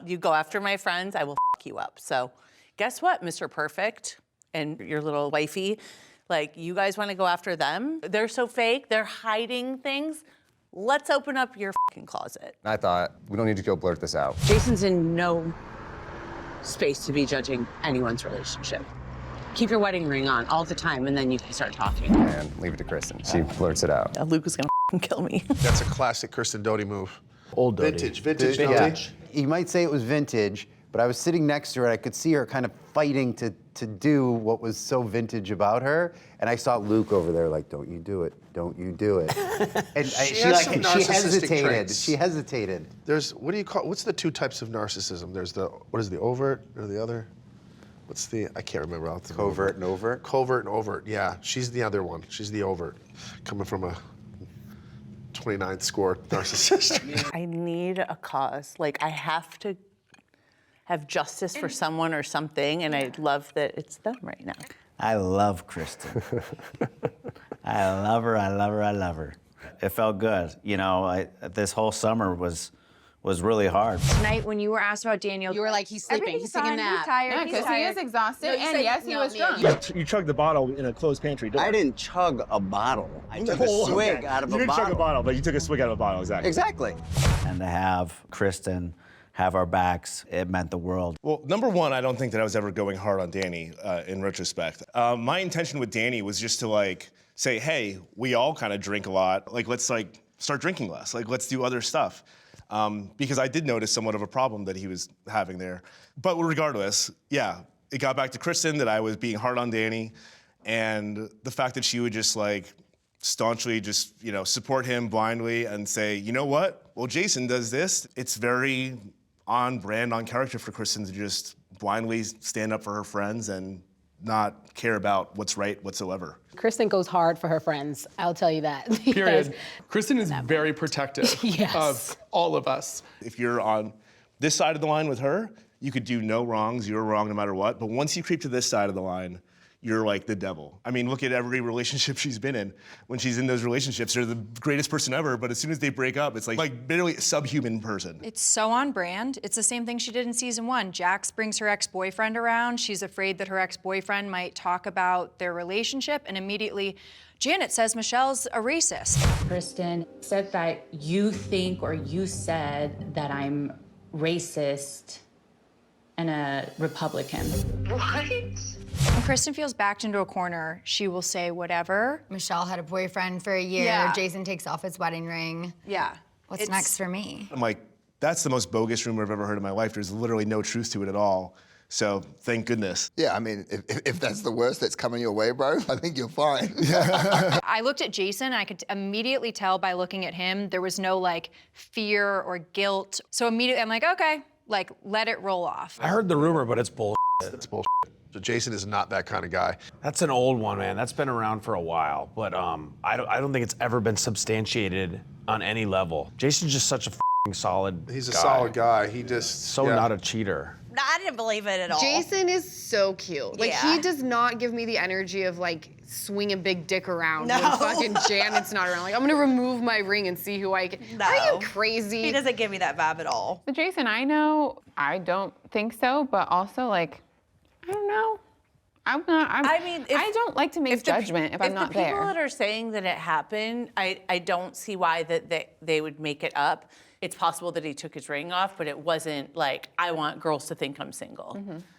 you go after my friends, I will fuck you up. So guess what, Mr. Perfect and your little wifey, like, you guys want to go after them? They're so fake. They're hiding things. Let's open up your fucking closet. I thought, we don't need to go blurt this out. Jason's in no space to be judging anyone's relationship. Keep your wedding ring on all the time, and then you can start talking. And leave it to Kristen. She blurts it out. Luke is gonna fucking kill me. That's a classic Kristen Doute move. Old Doute. Vintage Doute. You might say it was vintage, but I was sitting next to her. I could see her kind of fighting to do what was so vintage about her, and I saw Luke over there like, "Don't you do it? Don't you do it?" And she hesitated. Traits. She hesitated. There's, what do you call, what's the two types of narcissism? There's the, what is the overt or the other? What's the, I can't remember. Covert and overt? Covert and overt, yeah. She's the other one. She's the overt. Coming from a 29th score narcissist. I need a cause. Like, I have to have justice for someone or something, and I love that it's them right now. I love Kristen. I love her, I love her, I love her. It felt good. You know, this whole summer was really hard. Tonight, when you were asked about Daniel, You were like, he's sleeping, he's taking a nap. He's tired, Yeah, because he is exhausted, and yes, he was drunk. You chugged the bottle in a closed pantry door. I didn't chug a bottle. I took a swig out of a bottle. You didn't chug a bottle, but you took a swig out of a bottle, exactly. Exactly. And to have Kristen have our backs, it meant the world. Well, number one, I don't think that I was ever going hard on Danny in retrospect. My intention with Danny was just to like say, hey, we all kind of drink a lot. Like, let's like start drinking less. Like, let's do other stuff. Because I did notice somewhat of a problem that he was having there. But regardless, yeah, it got back to Kristen that I was being hard on Danny, and the fact that she would just like staunchly just, you know, support him blindly and say, you know what? Well, Jason does this. It's very on brand, on character for Kristen to just blindly stand up for her friends and not care about what's right whatsoever. Kristen goes hard for her friends, I'll tell you that. Period. Kristen is very protective of all of us. If you're on this side of the line with her, you could do no wrongs, you're wrong no matter what, but once you creep to this side of the line, you're like the devil. I mean, look at every relationship she's been in. When she's in those relationships, they're the greatest person ever, but as soon as they break up, it's like barely a subhuman person. It's so on brand. It's the same thing she did in season 1. Jax brings her ex-boyfriend around. She's afraid that her ex-boyfriend might talk about their relationship, and immediately Janet says Michelle's a racist. Kristen said that you think, or you said that I'm racist and a Republican. What? When Kristen feels backed into a corner, she will say whatever. Michelle had a boyfriend for a year. Yeah. Jason takes off his wedding ring. Yeah. What's next for me? I'm like, that's the most bogus rumor I've ever heard in my life. There's literally no truth to it at all. So thank goodness. Yeah, I mean, if that's the worst that's coming your way, bro, I think you're fine. I looked at Jason, and I could immediately tell by looking at him, there was no like fear or guilt. So immediately I'm like, okay, like let it roll off. I heard the rumor, but it's bullshit. It's bullshit. So Jason is not that kind of guy. That's an old one, man. That's been around for a while, but I don't think it's ever been substantiated on any level. Jason's just such a f***ing solid He's a guy. solid guy. He just not a cheater. I didn't believe it at all. Jason is so cute. Like, he does not give me the energy of, like, swing a big dick around when fucking Janet's not around. Like, I'm gonna remove my ring and see who I can. No. Are you crazy? He doesn't give me that vibe at all. So Jason, I know I don't think so, but also, like, I don't know. I don't like to make judgment if I'm not there. If the people that are saying that it happened, I don't see why that they would make it up. It's possible that he took his ring off, but it wasn't like, I want girls to think I'm single.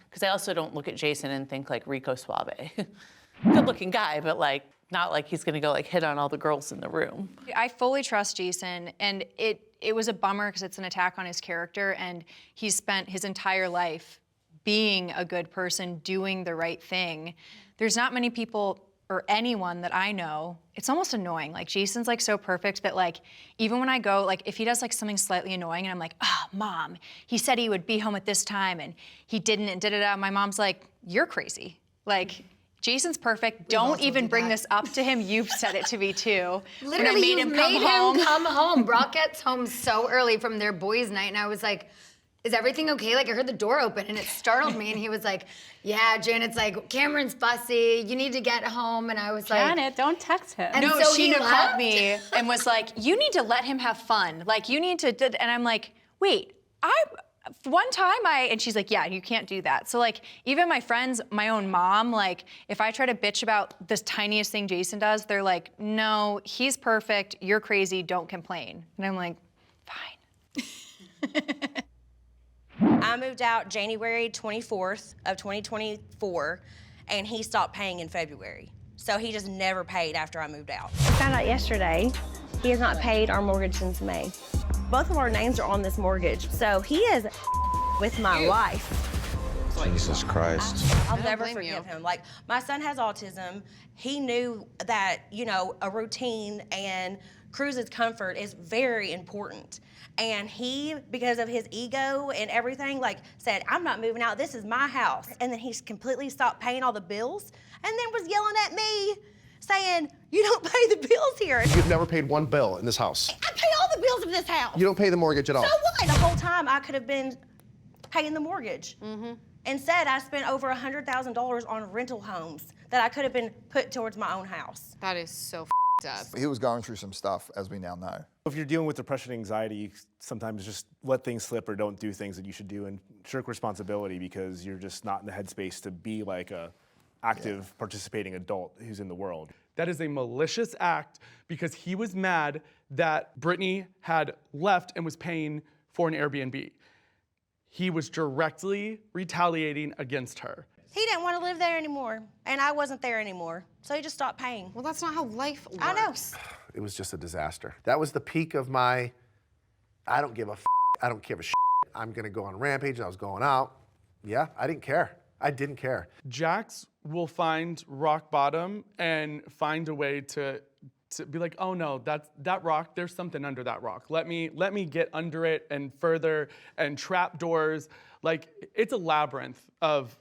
Because I also don't look at Jason and think like Rico Suave. Good looking guy, but like, not like he's gonna go like hit on all the girls in the room. I fully trust Jason, and it was a bummer because it's an attack on his character, and he spent his entire life being a good person, doing the right thing. There's not many people or anyone that I know, it's almost annoying. Like, Jason's like so perfect that like, even when I go, like if he does like something slightly annoying and I'm like, oh, Mom, he said he would be home at this time and he didn't, and da-da-da, my mom's like, you're crazy. Like, Jason's perfect. Don't even bring this up to him. You've said it to me too. Literally, you made him come home. Brock gets home so early from their boys' night, and I was like, is everything okay? Like, I heard the door open, and it startled me, and he was like, yeah, Janet's like, Cameron's fussy. You need to get home, and I was like... Janet, don't text him. And no, so she he called me and was like, you need to let him have fun. Like, you need to... And I'm like, wait, one time and she's like, yeah, you can't do that. So like, even my friends, my own mom, like, if I try to bitch about this tiniest thing Jason does, they're like, no, he's perfect, you're crazy, don't complain. And I'm like, fine. I moved out January 24th of 2024, and he stopped paying in February. So he just never paid after I moved out. I found out yesterday he has not paid our mortgage since May. Both of our names are on this mortgage, so he is with my life. Jesus Christ. I'll never forgive him. Like, my son has autism. He knew that, you know, a routine and Cruz's comfort is very important. And he, because of his ego and everything, like, said, I'm not moving out, this is my house. And then he's completely stopped paying all the bills and then was yelling at me, saying, you don't pay the bills here. You've never paid one bill in this house. I pay all the bills of this house. You don't pay the mortgage at all. So what? The whole time I could have been paying the mortgage. Instead, I spent over $100,000 on rental homes that I could have been put towards my own house. That is so up. He was going through some stuff, as we now know. If you're dealing with depression and anxiety, you sometimes just let things slip or don't do things that you should do and shirk responsibility because you're just not in the headspace to be like a active, participating adult who's in the world. That is a malicious act because he was mad that Brittany had left and was paying for an Airbnb. He was directly retaliating against her. He didn't want to live there anymore, and I wasn't there anymore, so he just stopped paying. Well, that's not how life works. I know. It was just a disaster. That was the peak of my, I don't give a I don't give a I'm gonna go on a rampage, and I was going out. Yeah, I didn't care. I didn't care. Jax will find rock bottom and find a way to be like, oh no, that rock, there's something under that rock. Let me get under it and further and trap doors. Like, it's a labyrinth of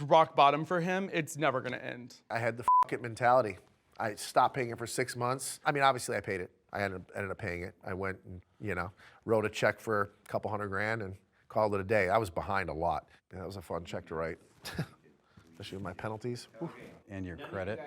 rock bottom for him. It's never gonna end. I had the it mentality. I stopped paying it for 6 months. I mean, obviously I paid it. I ended up paying it. I went and, you know, wrote a check for a couple $100,000 and called it a day. I was behind a lot. Yeah, that was a fun check to write. Especially with my penalties. Whew. And your credit.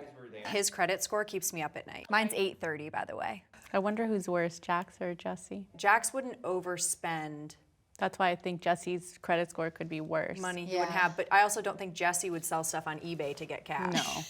His credit score keeps me up at night. Mine's 830, by the way. I wonder who's worse, Jax or Jesse? Jax wouldn't overspend That's why I think Jesse's credit score could be worse. money he would have, but I also don't think Jesse would sell stuff on eBay to get cash. No.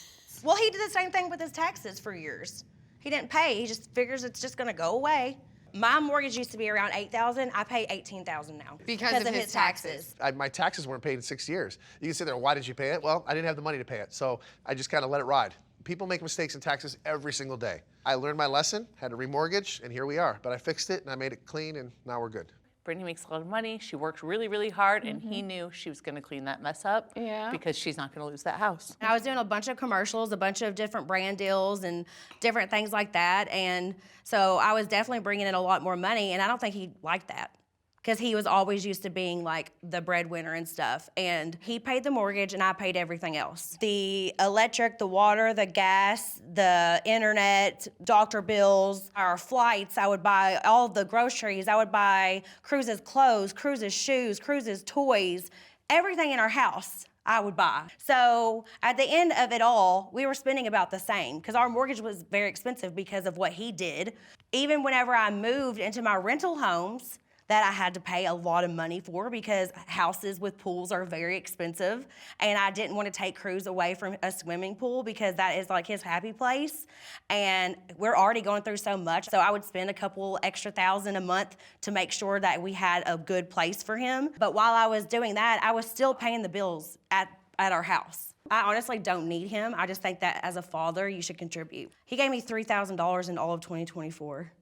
Well, he did the same thing with his taxes for years. He didn't pay. He just figures it's just gonna go away. My mortgage used to be around $8,000. I pay $18,000 now because of his taxes. My taxes weren't paid in 6 years. You can sit there, why did you pay it? Well, I didn't have the money to pay it, so I just kind of let it ride. People make mistakes in taxes every single day. I learned my lesson, had to remortgage, and here we are. But I fixed it, and I made it clean, and now we're good. Brittany makes a lot of money. She worked really, really hard, and he knew she was going to clean that mess up because she's not going to lose that house. I was doing a bunch of commercials, a bunch of different brand deals and different things like that. And so I was definitely bringing in a lot more money, and I don't think he liked that because he was always used to being like the breadwinner and stuff. And he paid the mortgage and I paid everything else. The electric, the water, the gas, the internet, doctor bills, our flights, I would buy all the groceries. I would buy Cruz's clothes, Cruz's shoes, Cruz's toys, everything in our house. I would buy. So at the end of it all, we were spending about the same because our mortgage was very expensive because of what he did. Even whenever I moved into my rental homes, that I had to pay a lot of money for because houses with pools are very expensive. And I didn't want to take Cruz away from a swimming pool because that is like his happy place. And we're already going through so much. So I would spend a couple extra $1,000 a month to make sure that we had a good place for him. But while I was doing that, I was still paying the bills at our house. I honestly don't need him. I just think that as a father, you should contribute. He gave me $3,000 in all of 2024.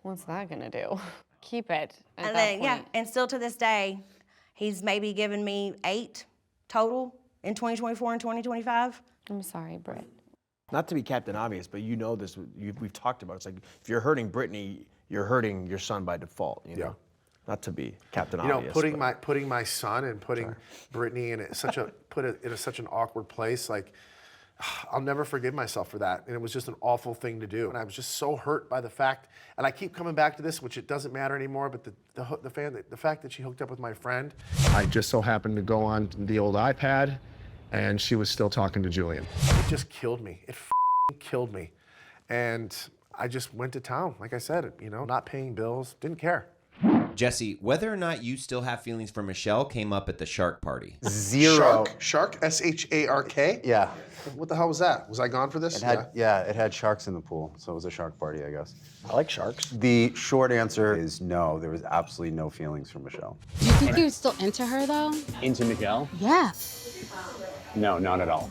What's that gonna do? Keep it. And then, yeah, and still to this day, he's maybe given me 8 total in 2024 and 2025. I'm sorry, Britt. Not to be Captain Obvious, but you know this, we've talked about it. It's like, if you're hurting Brittany, you're hurting your son by default, you know? Yeah. Not to be Captain You know, Obvious. putting my son and putting Brittany in such an awkward place, like, I'll never forgive myself for that. And it was just an awful thing to do. And I was just so hurt by the fact, and I keep coming back to this, which it doesn't matter anymore, but the fact that she hooked up with my friend. I just so happened to go on the old iPad, and she was still talking to Julian. It just killed me. It killed me. And I just went to town, like I said, you know, not paying bills, didn't care. Jesse, whether or not you still have feelings for Michelle came up at the shark party. Zero. Shark? S-H-A-R-K? Yeah. What the hell was that? Was I gone for this? It had sharks in the pool, so it was a shark party, I guess. I like sharks. The short answer is no. There was absolutely no feelings for Michelle. Do you think you're still into her though? Into Michelle? Yeah. No, not at all.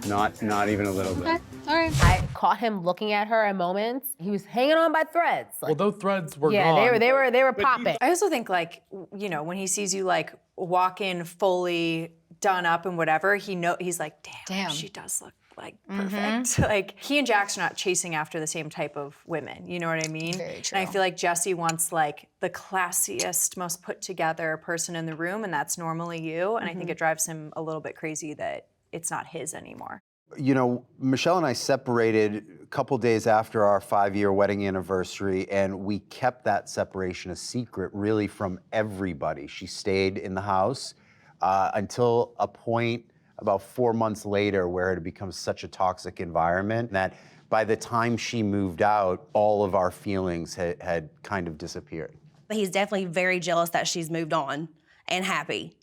Not even a little bit. Okay. All right. I caught him looking at her at moments. He was hanging on by threads. Well, those threads were yeah, gone. they were popping. I also think like, you know, when he sees you like walk in fully done up and whatever, he's like, damn. She does look like perfect. Like he and Jax are not chasing after the same type of women. You know what I mean? Very true. And I feel like Jesse wants like the classiest, most put together person in the room, and that's normally you. And I think it drives him a little bit crazy that it's not his anymore. You know, Michelle and I separated a couple days after our 5-year wedding anniversary, and we kept that separation a secret really from everybody. She stayed in the house until a point about 4 months later where it had become such a toxic environment that by the time she moved out, all of our feelings had kind of disappeared. He's definitely very jealous that she's moved on and happy.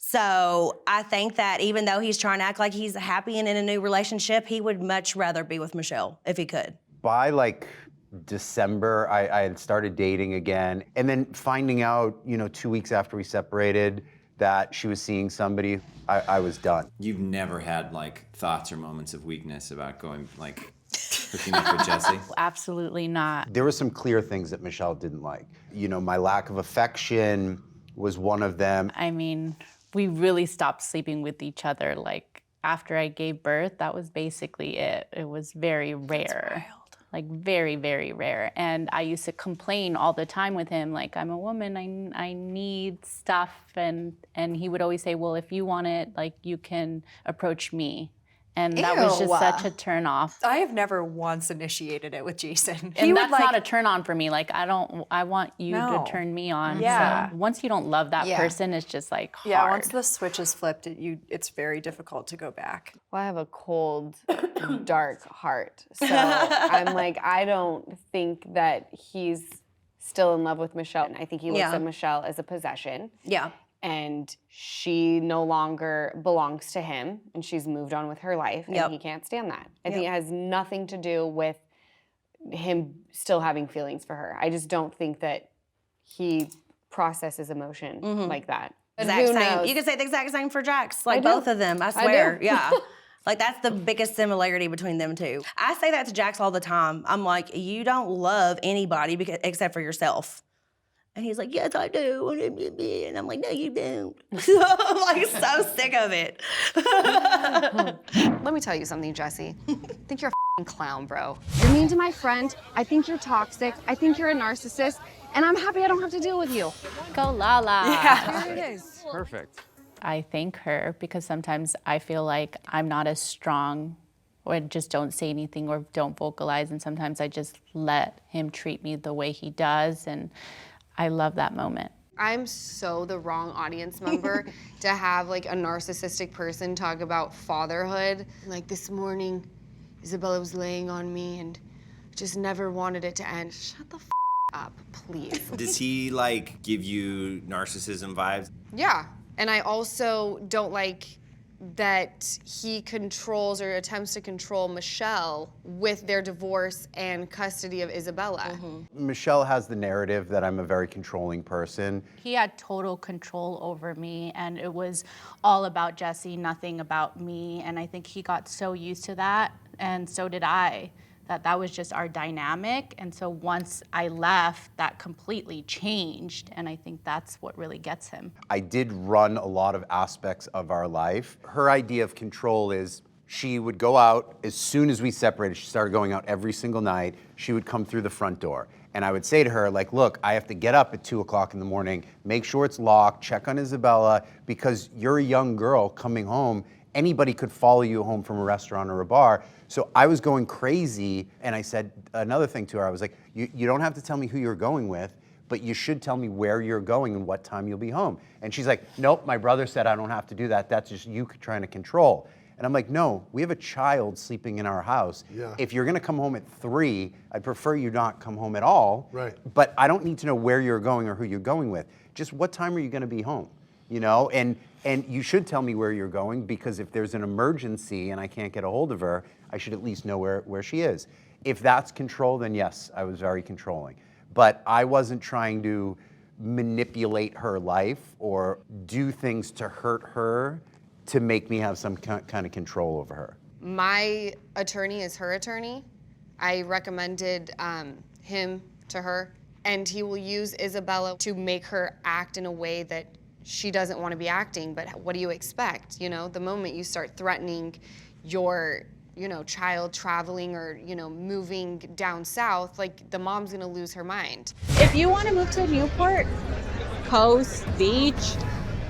So I think that even though he's trying to act like he's happy and in a new relationship, he would much rather be with Michelle if he could. By like December, I had started dating again, and then finding out, 2 weeks after we separated that she was seeing somebody, I was done. You've never had like thoughts or moments of weakness about going like hooking up with Jesse? Absolutely not. There were some clear things that Michelle didn't like. My lack of affection was one of them. I mean, we really stopped sleeping with each other. Like after I gave birth, that was basically it. It was very rare. Like very, very rare. And I used to complain all the time with him, like, I'm a woman, I need stuff. And he would always say, well, if you want it, like, you can approach me. And that was just such a turn off. I have never once initiated it with Jason. And that's not a turn on for me. Like, I want you to turn me on. Yeah. So once you don't love that person, it's just like hard. Yeah, once the switch is flipped, it's very difficult to go back. Well, I have a cold, dark heart. So I'm like, I don't think that he's still in love with Michelle. And I think he looks at Michelle as a possession. Yeah. And she no longer belongs to him, and she's moved on with her life, and he can't stand that. I think it has nothing to do with him still having feelings for her. I just don't think that he processes emotion like that. Exact same. You could say the exact same for Jax, like both of them, I swear. Yeah. Like that's the biggest similarity between them two. I say that to Jax all the time. I'm like, you don't love anybody except for yourself. And he's like, yes, I do. And I'm like, no, you don't. I'm like so sick of it. Let me tell you something, Jesse. I think you're a f***ing clown, bro. You're mean to my friend. I think you're toxic. I think you're a narcissist. And I'm happy I don't have to deal with you. Go Lala. Yeah. There it is. Perfect. I thank her because sometimes I feel like I'm not as strong or just don't say anything or don't vocalize. And sometimes I just let him treat me the way he does. And I love that moment. I'm so the wrong audience member to have like a narcissistic person talk about fatherhood. Like this morning, Isabella was laying on me and just never wanted it to end. Shut the f up, please. Does he like give you narcissism vibes? Yeah, and I also don't like that he controls or attempts to control Michelle with their divorce and custody of Isabella. Michelle has the narrative that I'm a very controlling person. He had total control over me, and it was all about Jesse, nothing about me. And I think he got so used to that, and so did I, that was just our dynamic. And so once I left, that completely changed, and I think that's what really gets him. I did run a lot of aspects of our life. Her idea of control is she would go out, as soon as we separated, she started going out every single night, she would come through the front door. And I would say to her, like, look, I have to get up at 2 o'clock in the morning, make sure it's locked, check on Isabella, because you're a young girl coming home. Anybody could follow you home from a restaurant or a bar. So I was going crazy, and I said another thing to her. I was like, you don't have to tell me who you're going with, but you should tell me where you're going and what time you'll be home. And she's like, nope, my brother said I don't have to do that. That's just you trying to control. And I'm like, no, we have a child sleeping in our house. Yeah. If you're gonna come home at 3, I'd prefer you not come home at all. Right. But I don't need to know where you're going or who you're going with. Just what time are you gonna be home? You know, and you should tell me where you're going, because if there's an emergency and I can't get a hold of her, I should at least know where she is. If that's control, then yes, I was very controlling. But I wasn't trying to manipulate her life or do things to hurt her to make me have some kind of control over her. My attorney is her attorney. I recommended him to her, and he will use Isabella to make her act in a way that she doesn't want to be acting. But what do you expect? You know, the moment you start threatening your child traveling or, moving down south, like, the mom's gonna lose her mind. If you want to move to Newport, coast, beach,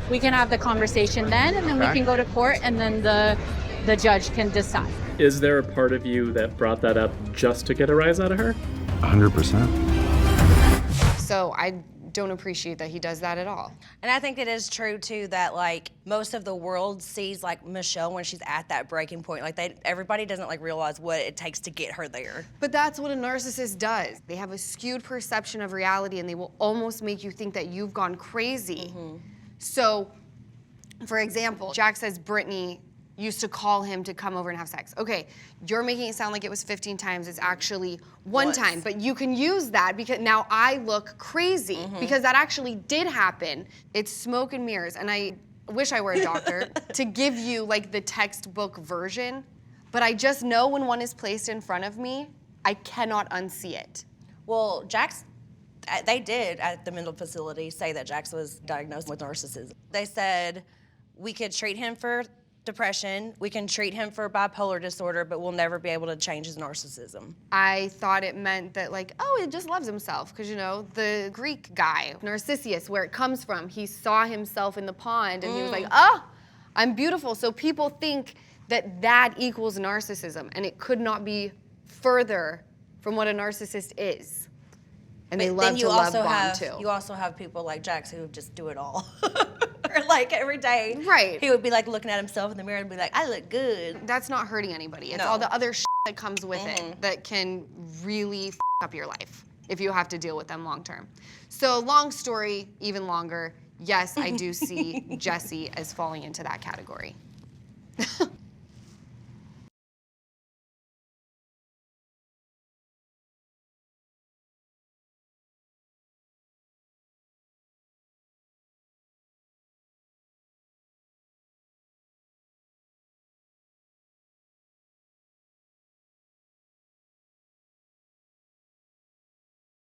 we can have the conversation then, and then we can go to court, and then the judge can decide. Is there a part of you that brought that up just to get a rise out of her? 100%. So I don't appreciate that he does that at all. And I think it is true too that like most of the world sees like Michelle when she's at that breaking point. Like everybody doesn't like realize what it takes to get her there. But that's what a narcissist does. They have a skewed perception of reality, and they will almost make you think that you've gone crazy. So, for example, Jax says Brittany used to call him to come over and have sex. Okay, you're making it sound like it was 15 times. It's actually one time, but you can use that because now I look crazy because that actually did happen. It's smoke and mirrors, and I wish I were a doctor to give you like the textbook version, but I just know when one is placed in front of me, I cannot unsee it. Well, Jax, they did at the mental facility say that Jax was diagnosed with narcissism. They said we could treat him for depression, we can treat him for bipolar disorder, but we'll never be able to change his narcissism. I thought it meant that like, oh, he just loves himself, because the Greek guy, Narcissus, where it comes from, he saw himself in the pond and he was like, oh, I'm beautiful. So people think that that equals narcissism, and it could not be further from what a narcissist is. And they love to love bomb too. You also have people like Jax who just do it all. Or like every day, right? He would be like looking at himself in the mirror and be like, "I look good." That's not hurting anybody. It's all the other shit that comes with it that can really f up your life if you have to deal with them long term. So long story, even longer. Yes, I do see Jesse as falling into that category.